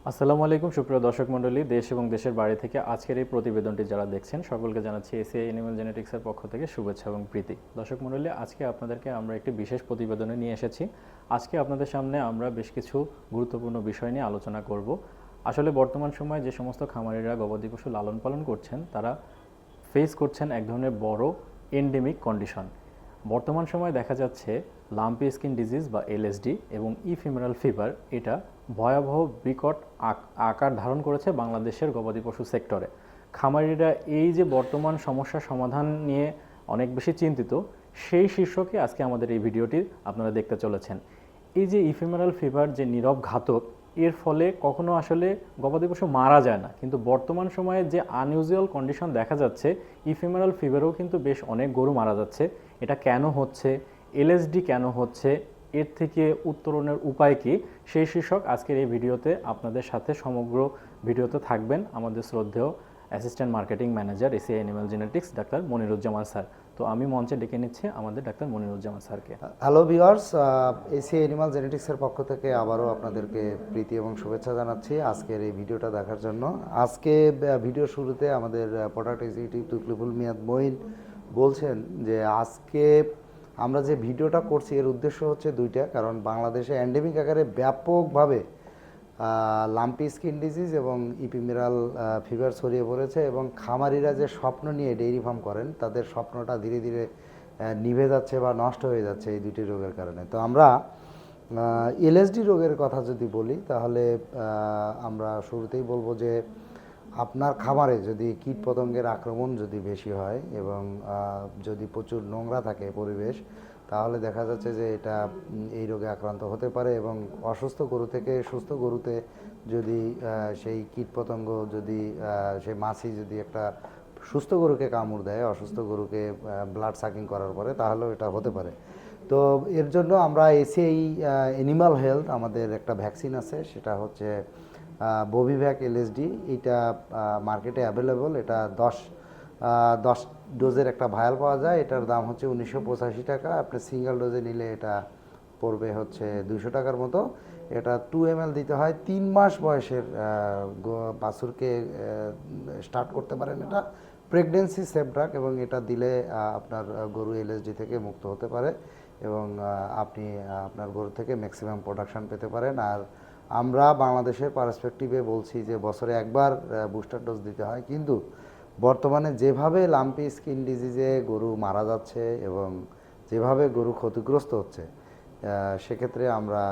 আসসালামু আলাইকুম সুপ্রিয় দর্শক মণ্ডলী, দেশ এবং দেশের বাইরে থেকে আজকের এই প্রতিবেদনটি যারা দেখছেন সকলকে জানাচ্ছি এসিআই অ্যানিমাল জেনেটিক্সের পক্ষ থেকে শুভেচ্ছা এবং প্রীতি। দর্শক মণ্ডলী, আজকে আপনাদেরকে আমরা একটি বিশেষ প্রতিবেদনে নিয়ে এসেছি। আজকে আপনাদের সামনে আমরা বেশ কিছু গুরুত্বপূর্ণ বিষয় নিয়ে আলোচনা করব। আসলে বর্তমান সময়ে যে সমস্ত খামারিরা গবাদি পশু লালন পালন করছেন তারা ফেস করছেন এক ধরনের বড় এন্ডেমিক কন্ডিশন। বর্তমান সময়ে দেখা যাচ্ছে লাম্পি স্কিন ডিজিজ বা এলএসডি এবং ইফিমেরাল ফিভার এটা ভয়াবহ বিকট আকার ধারণ করেছে বাংলাদেশের গবাদি পশু সেক্টরে। খামারিরা এই যে বর্তমান সমস্যার সমাধান নিয়ে অনেক বেশি চিন্তিত, সেই শীর্ষকে আজকে আমাদের এই ভিডিওটি আপনারা দেখতে চলেছেন। এই যে ইফিমেরাল ফিভার যে নীরব ঘাতক, এর ফলে কখনো আসলে গবাদি পশু মারা যায় না, কিন্তু বর্তমান সময়ে যে আনইউজুয়াল কন্ডিশন দেখা যাচ্ছে, ইফিমেরাল ফিভারেও কিন্তু বেশ অনেক গরু মারা যাচ্ছে। এটা কেন হচ্ছে, এলএসডি কেন হচ্ছে, এর থেকে উত্তরণের উপায় কি, সেই শীর্ষক আজকের এই ভিডিওতে আপনাদের সাথে সমগ্র ভিডিওতে থাকবেন আমাদের শ্রদ্ধেয় assistant marketing manager ACI animal genetics doctor Moniruzzaman sir. তো আমি মঞ্চে ডেকে নিচ্ছি আমাদের ডাক্তার মনিরুজ্জামান স্যারকে। হ্যালো ভিউয়ার্স, এসিআই অ্যানিমাল জেনেটিক্সের পক্ষ থেকে আবারও আপনাদেরকে প্রীতি এবং শুভেচ্ছা জানাচ্ছি আজকের এই ভিডিওটা দেখার জন্য। আজকে ভিডিও শুরুতে আমাদের প্রোডাক্ট এক্সিকিউটিভ তুকলিফুল মিয়াদ মঈন বলছেন যে আজকে আমরা যে ভিডিওটা করছি এর উদ্দেশ্য হচ্ছে দুইটা, কারণ বাংলাদেশে এন্ডেমিক আকারে ব্যাপকভাবে লাম্পি স্কিন ডিজিজ এবং ইপিমেরাল ফিভার ছড়িয়ে পড়েছে এবং খামারিরা যে স্বপ্ন নিয়ে ডেইরি ফার্ম করেন তাদের স্বপ্নটা ধীরে ধীরে নিভে যাচ্ছে বা নষ্ট হয়ে যাচ্ছে এই দুটি রোগের কারণে। তো আমরা এলএসডি রোগের কথা যদি বলি তাহলে আমরা শুরুতেই বলবো যে আপনার খামারে যদি কীট পতঙ্গের আক্রমণ যদি বেশি হয় এবং যদি প্রচুর নোংরা থাকে পরিবেশ, তাহলে দেখা যাচ্ছে যে এটা এই রোগে আক্রান্ত হতে পারে এবং অসুস্থ গরু থেকে সুস্থ গরুতে যদি সেই কীটপতঙ্গ যদি সেই মাছি যদি একটা সুস্থ গরুকে কামড় দেয়, অসুস্থ গরুকে ব্লাড সাকিং করার পরে, তাহলেও এটা হতে পারে। তো এর জন্য আমরা এসিআই অ্যানিমাল হেলথ আমাদের একটা ভ্যাকসিন আছে, সেটা হচ্ছে বোভিভ্যাক এলএসডি। এটা মার্কেটে অ্যাভেলেবল। এটা 10 ডোজের একটা ভায়াল পাওয়া যায়। এটার দাম হচ্ছে 1985 টাকা। আপনি সিঙ্গেল ডোজে নিলে এটা পড়বে হচ্ছে 200 টাকার মতো। এটা 2 ml দিতে হয়। 3 মাস বয়সের বাছুরকে স্টার্ট করতে পারেন। এটা প্রেগনেন্সি সেফ ড্রাগ এবং এটা দিলে আপনার গরু এলএসডি থেকে মুক্ত হতে পারে এবং আপনি আপনার গরু থেকে ম্যাক্সিমাম প্রোডাকশান পেতে পারেন। আর আমরা বাংলাদেশের পার্সপেক্টিভে বলছি যে বছরে একবার বুস্টার ডোজ দিতে হয়, কিন্তু বর্তমানে যেভাবে লাম্পি স্কিন ডিজিজে গরু মারা যাচ্ছে এবং যেভাবে গরু ক্ষতিগ্রস্ত হচ্ছে, সেক্ষেত্রে আমরা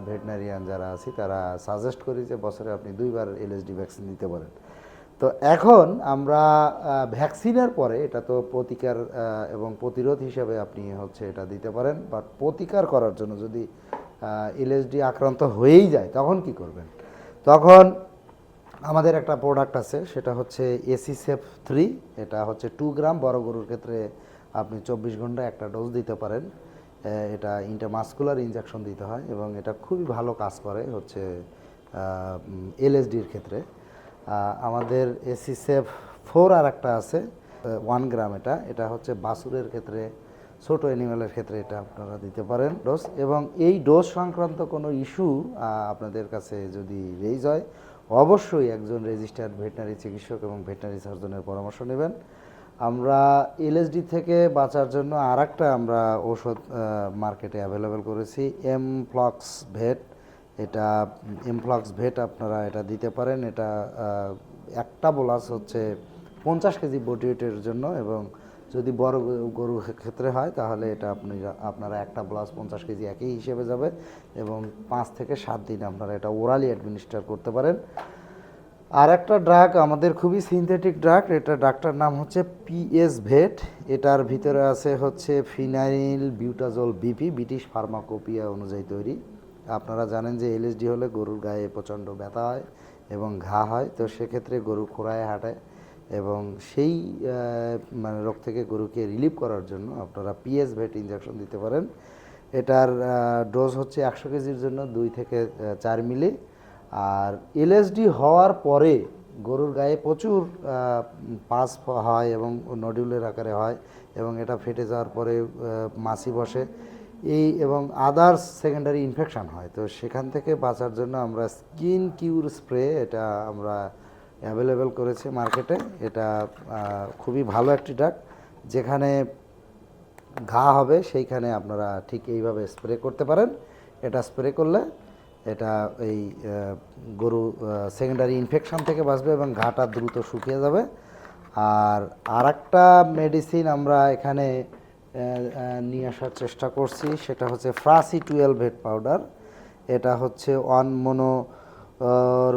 ভেটেনারিয়ান যারা আছি তারা সাজেস্ট করি যে বছরে আপনি 2বার এলএসডি ভ্যাকসিন দিতে পারেন। তো এখন আমরা ভ্যাকসিনের পরে এটা তো প্রতিকার এবং প্রতিরোধ হিসেবে আপনি হচ্ছে এটা দিতে পারেন, বাট প্রতিকার করার জন্য যদি এলএসডি আক্রান্ত হয়েই যায় তখন কি করবেন? তখন আমাদের একটা প্রোডাক্ট আছে, সেটা হচ্ছে এসিসেফ 3। এটা হচ্ছে 2 গ্রাম, বড় গরুর ক্ষেত্রে আপনি 24 ঘন্টা একটা ডোজ দিতে পারেন। এটা ইন্টারমাস্কুলার ইনজেকশন দিতে হয় এবং এটা খুবই ভালো কাজ করে হচ্ছে এলএসডির ক্ষেত্রে। আমাদের এসিসেফ 4 আর একটা আছে 1 গ্রাম। এটা হচ্ছে বাছুরের ক্ষেত্রে, ছোটো অ্যানিমেলের ক্ষেত্রে এটা আপনারা দিতে পারেন ডোজ। এবং এই ডোজ সংক্রান্ত কোনো ইস্যু আপনাদের কাছে যদি রেইজ হয়, অবশ্যই একজন রেজিস্টার্ড ভেটেনারি চিকিৎসক এবং ভেটেনারি সার্জনের পরামর্শ নেবেন। আমরা এলএসডি থেকে বাঁচার জন্য আরেকটা আমরা ওষুধ মার্কেটে অ্যাভেলেবেল করেছি, এমফ্লক্স ভেট। এটা এমফ্লক্স ভেট আপনারা এটা দিতে পারেন। এটা একটা বোলাস হচ্ছে 50 কেজি বডি ওয়েটের জন্য এবং যদি বড় গরুর ক্ষেত্রে হয় তাহলে এটা আপনারা একটা বোলাস 50 কেজি একই হিসেবে যাবে এবং 5 থেকে 7 দিন আপনারা এটা ওরালি অ্যাডমিনিস্টার করতে পারেন। আর একটা ড্রাগ আমাদের খুবই সিনথেটিক ড্রাগ, এটা ডাক্তার নাম হচ্ছে পিএস ভেট। এটার ভিতরে আছে হচ্ছে ফিনাইল বিউটাজল বিপি, ব্রিটিশ ফার্মাকোপিয়া অনুযায়ী তৈরি। আপনারা জানেন যে এলএসডি হলে গরুর গায়ে প্রচণ্ড ব্যথা হয় এবং ঘা হয়, তো সেক্ষেত্রে গরু খোঁড়ায় হাঁটে এবং সেই মানে রোগ থেকে গরুকে রিলিভ করার জন্য আপনারা পিএস ভেট ইনজেকশন দিতে পারেন। এটার ডোজ হচ্ছে 100 কেজির জন্য 2 থেকে 4 মিলি। আর এলএসডি হওয়ার পরে গরুর গায়ে প্রচুর পাস হয় এবং নডিউলের আকারে হয় এবং এটা ফেটে যাওয়ার পরে মাছি বসে। এই এবং আদার্স সেকেন্ডারি ইনফেকশন হয়, তো সেখান থেকে বাঁচার জন্য আমরা স্কিন কিউর স্প্রে এটা আমরা অ্যাভেলেবেল করেছি মার্কেটে। এটা খুবই ভালো একটি ড্রাগ, যেখানে ঘা হবে সেইখানে আপনারা ঠিক এইভাবে স্প্রে করতে পারেন। এটা স্প্রে করলে এটা এই গরু সেকেন্ডারি ইনফেকশন থেকে বাঁচবে এবং ঘাটা দ্রুত শুকিয়ে যাবে। আর আরেকটা মেডিসিন আমরা এখানে নিয়ে আসার চেষ্টা করছি, সেটা হচ্ছে ফ্রাসি-12 হেড পাউডার। এটা হচ্ছে one mono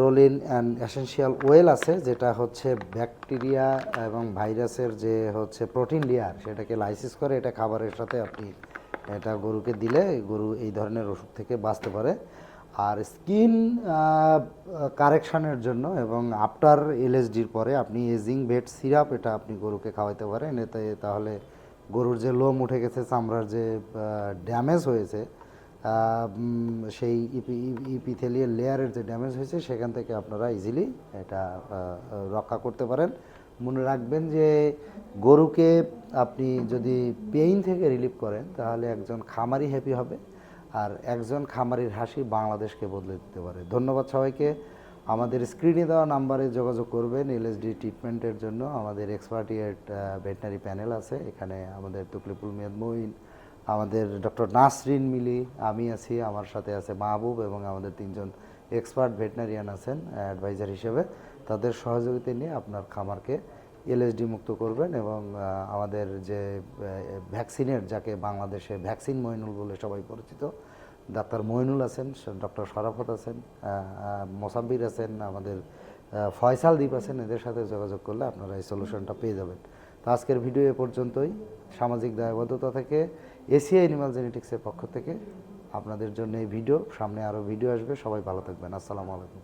রোলিন and essential oil আছে, যেটা হচ্ছে ব্যাকটেরিয়া এবং ভাইরাসের যে হচ্ছে প্রোটিন লেয়ার সেটাকে লাইসিস করে। এটা খাবারের সাথে আপনি এটা গরুকে দিলে গরু এই ধরনের অসুখ থেকে বাঁচতে পারে। আর স্কিন কারেকশানের জন্য এবং আফটার এলএসডির পরে আপনি এজিং ভেট সিরাপ এটা আপনি গরুকে খাওয়াতে পারেন। এতে তাহলে গরুর যে লোম উঠে গেছে, চামড়ার যে ড্যামেজ হয়েছে, সেই ইপিথেলিয়াল লেয়ারের যে ড্যামেজ হয়েছে সেখান থেকে আপনারা ইজিলি এটা রক্ষা করতে পারেন। মনে রাখবেন যে গরুকে আপনি যদি পেইন থেকে রিলিফ করেন তাহলে একজন খামারি হ্যাপি হবে, আর একজন খামারির হাসি বাংলাদেশকে বদলে দিতে পারে। ধন্যবাদ সবাইকে। আমাদের স্ক্রিনে দেওয়া নাম্বারে যোগাযোগ করবেন এলএসডি ট্রিটমেন্টের জন্য। আমাদের এক্সপার্টিয়েট ভেটেনারি প্যানেল আছে, এখানে আমাদের তুকলিপুল মিয়াদ মঈন, আমাদের ডক্টর নাসরিন মিলি, আমি আছি, আমার সাথে আছে মাহবুব এবং আমাদের 3জন এক্সপার্ট ভেটেনারিয়ান আছেন অ্যাডভাইজার হিসেবে। তাদের সহযোগিতা নিয়ে আপনার খামারকে এলএসডি মুক্ত করবেন এবং আমাদের যে ভ্যাকসিনের, যাকে বাংলাদেশে ভ্যাকসিন মইনুল বলে সবাই পরিচিত, ডাক্তার মইনুল আছেন, ডক্টর শরাফত আছেন, মোসাব্বির আছেন, আমাদের ফয়সাল দ্বীপ আছেন, এদের সাথে যোগাযোগ করলে আপনারা এই সলিউশনটা পেয়ে যাবেন। তো আজকের ভিডিও এ পর্যন্তই। সামাজিক দায়বদ্ধতা থেকে এসিআই অ্যানিমাল জেনেটিক্সের পক্ষ থেকে আপনাদের জন্য এই ভিডিও, সামনে আরও ভিডিও আসবে। সবাই ভালো থাকবেন। আসসালামু আলাইকুম।